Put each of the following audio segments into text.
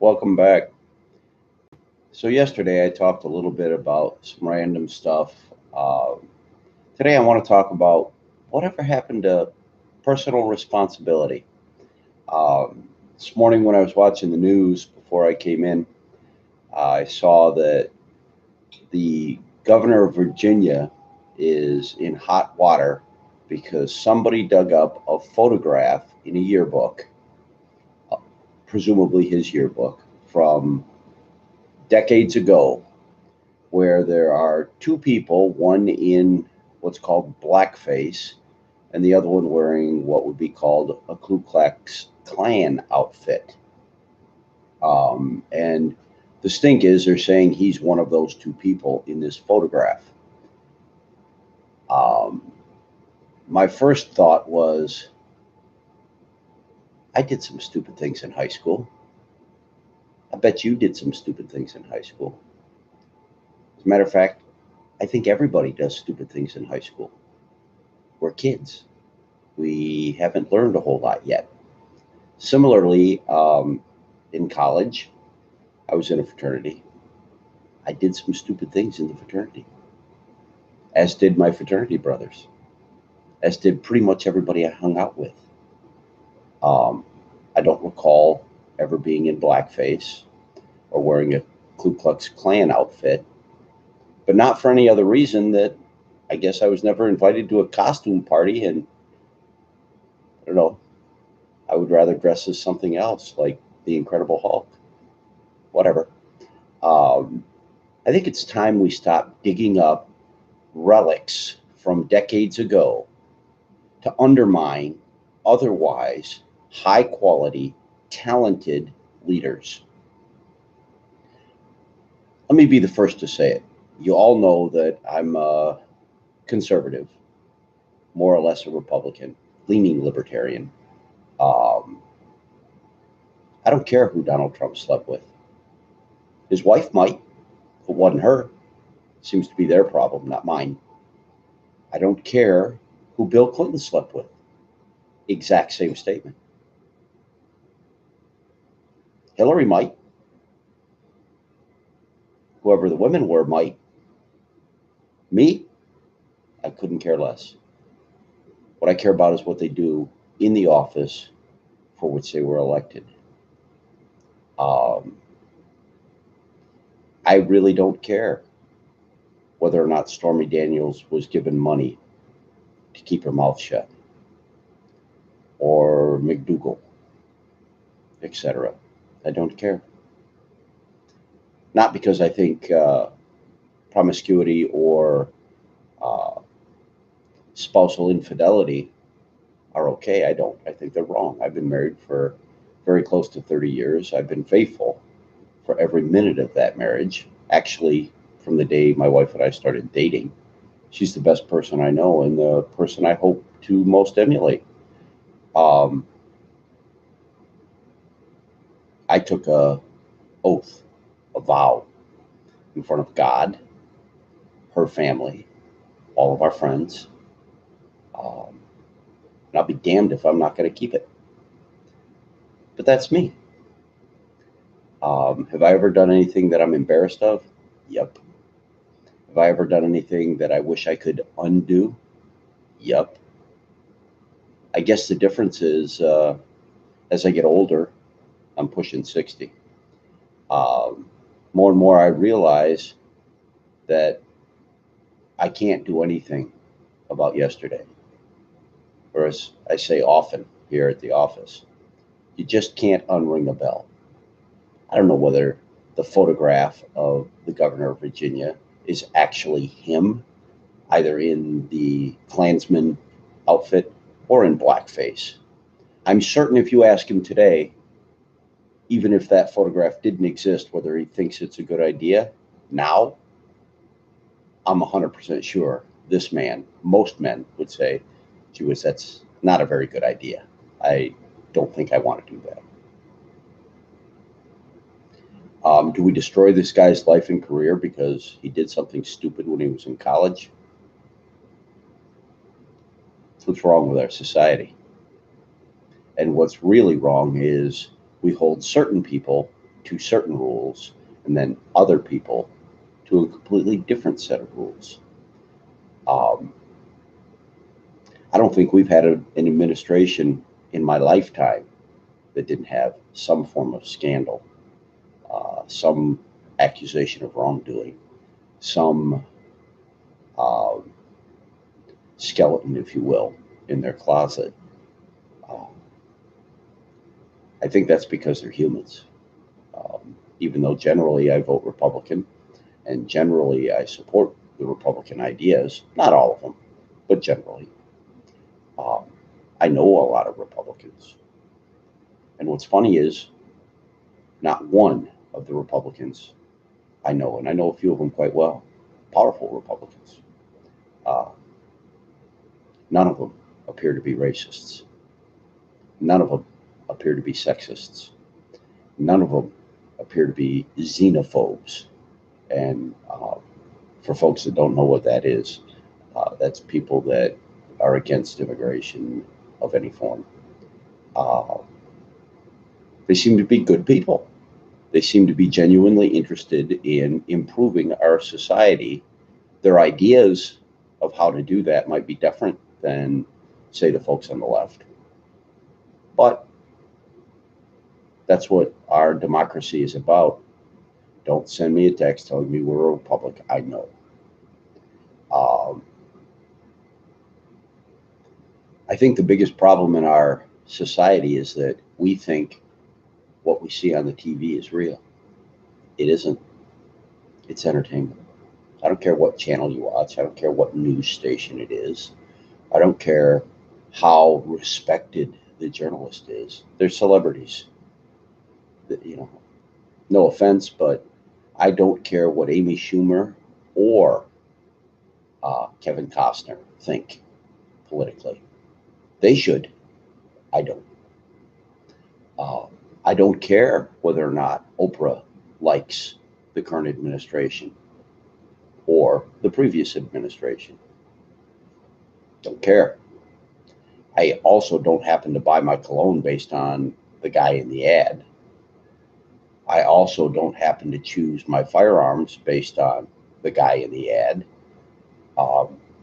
Welcome back. So, yesterday I talked a little bit about some random stuff. Today I want to talk about whatever happened to personal responsibility. This morning when I was watching the news before I came in, I saw that the governor of Virginia is in hot water because somebody dug up a photograph in a yearbook, uh, presumably his yearbook, from decades ago where there are two people, one in what's called blackface, and the other one wearing what would be called a Ku Klux Klan outfit. And the stink is they're saying he's one of those two people in this photograph. Um, my first thought was, I did some stupid things in high school. I bet you did some stupid things in high school. As a matter of fact, I think everybody does stupid things in high school. We're kids. We haven't learned a whole lot yet. Similarly, in college, I was in a fraternity. I did some stupid things in the fraternity, as did my fraternity brothers, as did pretty much everybody I hung out with. Um, I don't recall ever being in blackface or wearing a Ku Klux Klan outfit, but not for any other reason that I guess I was never invited to a costume party, and I don't know, I would rather dress as something else, like the Incredible Hulk. Whatever. Um, I think it's time we stop digging up relics from decades ago to undermine otherwise high quality, talented leaders. Let me be the first to say it. You all know that I'm a conservative, more or less a Republican, leaning libertarian. Um, I don't care who Donald Trump slept with. His wife might, if it wasn't her. Seems to be their problem, not mine. I don't care who Bill Clinton slept with. Exact same statement. Hillary might. Whoever the women were might. Me, I couldn't care less. What I care about is what they do in the office for which they were elected. Um, I really don't care whether or not Stormy Daniels was given money to keep her mouth shut, or McDougal, etc. I don't care. Not because I think promiscuity or uh, spousal infidelity are okay. I don't. I think they're wrong. I've been married for very close to 30 years. I've been faithful for every minute of that marriage. Actually, from the day my wife and I started dating, she's the best person I know and the person I hope to most emulate. Um, I took a oath, a vow, in front of God, her family, all of our friends. Um, and I'll be damned if I'm not going to keep it. But that's me. Have I ever done anything that I'm embarrassed of? Yep. Have I ever done anything that I wish I could undo? Yep. I guess the difference is as I get older, I'm pushing 60. Um, More and more, I realize that I can't do anything about yesterday. Or as I say often here at the office, you just can't unring a bell. I don't know whether the photograph of the governor of Virginia is actually him, either in the Klansman outfit or in blackface. I'm certain if you ask him today, even if that photograph didn't exist, whether he thinks it's a good idea now, I'm 100% sure this man, most men would say, gee whiz, that's not a very good idea. I don't think I want to do that. Do we destroy this guy's life and career because he did something stupid when he was in college? That's what's wrong with our society. And what's really wrong is we hold certain people to certain rules, and then other people to a completely different set of rules. Um, I don't think we've had an administration in my lifetime that didn't have some form of scandal, some accusation of wrongdoing, some uh, skeleton, if you will, in their closet. Uh, I think that's because they're humans. Even though generally I vote Republican and generally I support the Republican ideas, not all of them, but generally. Um, I know a lot of Republicans. And what's funny is not one of the Republicans I know, and I know a few of them quite well, powerful Republicans, uh, none of them appear to be racists. None of them appear to be sexists. None of them appear to be xenophobes. And for folks that don't know what that is, that's people that are against immigration of any form. Uh, they seem to be good people. They seem to be genuinely interested in improving our society. Their ideas of how to do that might be different than, say, the folks on the left. But that's what our democracy is about. Don't send me a text telling me we're a republic. I know. Um, I think the biggest problem in our society is that we think what we see on the TV is real. It isn't. It's entertainment. I don't care what channel you watch. I don't care what news station it is. I don't care how respected the journalist is. They're celebrities. You know, no offense, but I don't care what Amy Schumer or Kevin Costner think politically. They should. I don't. Uh, I don't care whether or not Oprah likes the current administration or the previous administration. Don't care. I also don't happen to buy my cologne based on the guy in the ad. I also don't happen to choose my firearms based on the guy in the ad.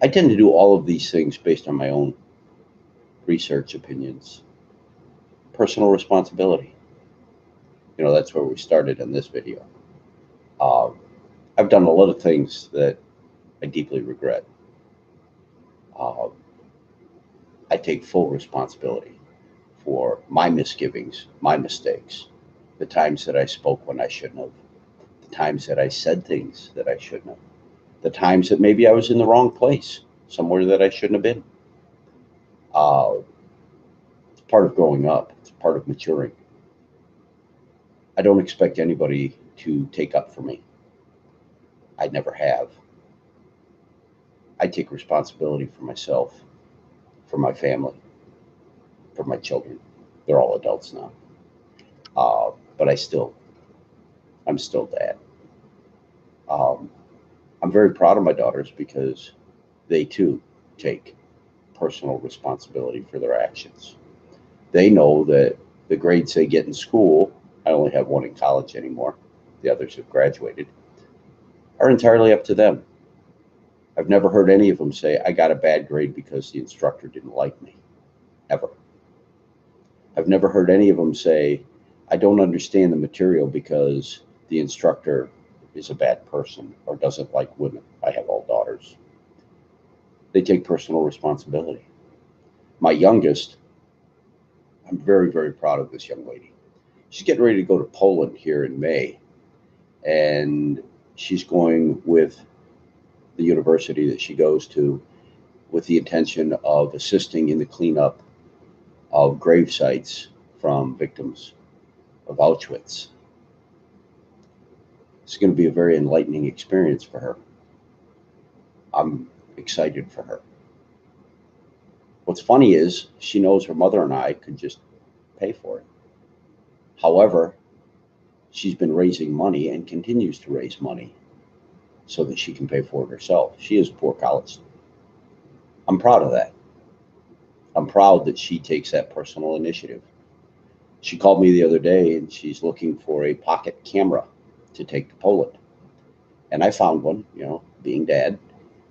I tend to do all of these things based on my own research, opinions, personal responsibility. That's where we started in this video. I've done a lot of things that I deeply regret. Uh, I take full responsibility for my misgivings, my mistakes, the times that I spoke when I shouldn't have, the times that I said things that I shouldn't have, the times that maybe I was in the wrong place, somewhere that I shouldn't have been. It's part of growing up. It's part of maturing. I don't expect anybody to take up for me. I never have. I take responsibility for myself, for my family, for my children. They're all adults now. But I'm still dad. Um, I'm very proud of my daughters because they too take personal responsibility for their actions. They know that the grades they get in school, I only have one in college anymore, the others have graduated, are entirely up to them. I've never heard any of them say, I got a bad grade because the instructor didn't like me, ever. I've never heard any of them say, I don't understand the material because the instructor is a bad person or doesn't like women. I have all daughters. They take personal responsibility. My youngest, I'm very, very proud of this young lady. She's getting ready to go to Poland here in May, and she's going with the university that she goes to with the intention of assisting in the cleanup of grave sites from victims of Auschwitz. It's going to be a very enlightening experience for her. I'm excited for her. What's funny is she knows her mother and I could just pay for it. However, she's been raising money and continues to raise money so that she can pay for it herself. She is a poor college student. I'm proud of that. I'm proud that she takes that personal initiative. She called me the other day and she's looking for a pocket camera to take to Poland. And I found one, being dad.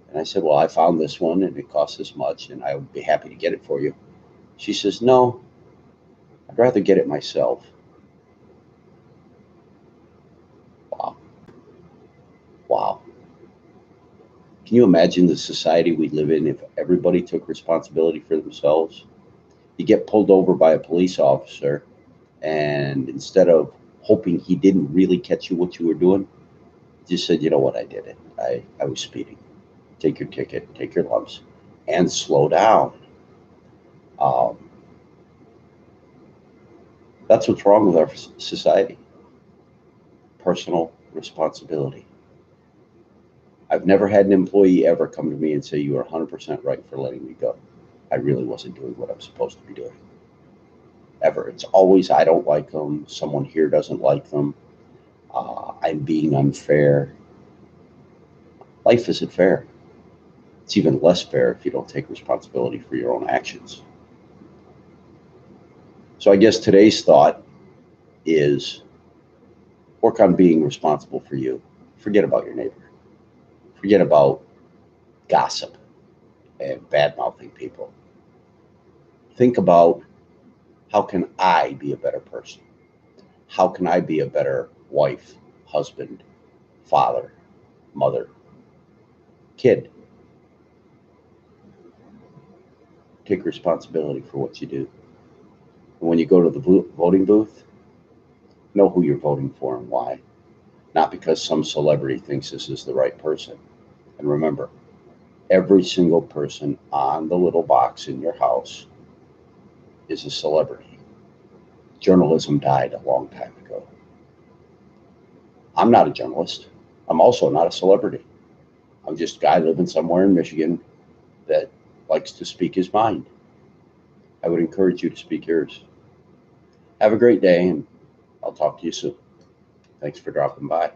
And I said, well, I found this one and it costs this much and I would be happy to get it for you. She says, no, I'd rather get it myself. Wow. Wow. Can you imagine the society we live in if everybody took responsibility for themselves? You get pulled over by a police officer, and instead of hoping he didn't really catch you what you were doing, just said, you know what, I did it. I was speeding. Take your ticket, take your lumps, and slow down. Um, that's what's wrong with our society. Personal responsibility. I've never had an employee ever come to me and say, you are 100% right for letting me go. I really wasn't doing what I'm supposed to be doing. Ever. It's always, I don't like them. Someone here doesn't like them. I'm being unfair. Life isn't fair. It's even less fair if you don't take responsibility for your own actions. So I guess today's thought is work on being responsible for you. Forget about your neighbor. Forget about gossip and bad-mouthing people. Think about, how can I be a better person? How can I be a better wife, husband, father, mother, kid? Take responsibility for what you do. And when you go to the voting booth, know who you're voting for and why. Not because some celebrity thinks this is the right person. And remember, every single person on the little box in your house is a celebrity. Journalism died a long time ago. I'm not a journalist. I'm also not a celebrity. I'm just a guy living somewhere in Michigan that likes to speak his mind. I would encourage you to speak yours. Have a great day, and I'll talk to you soon. Thanks for dropping by.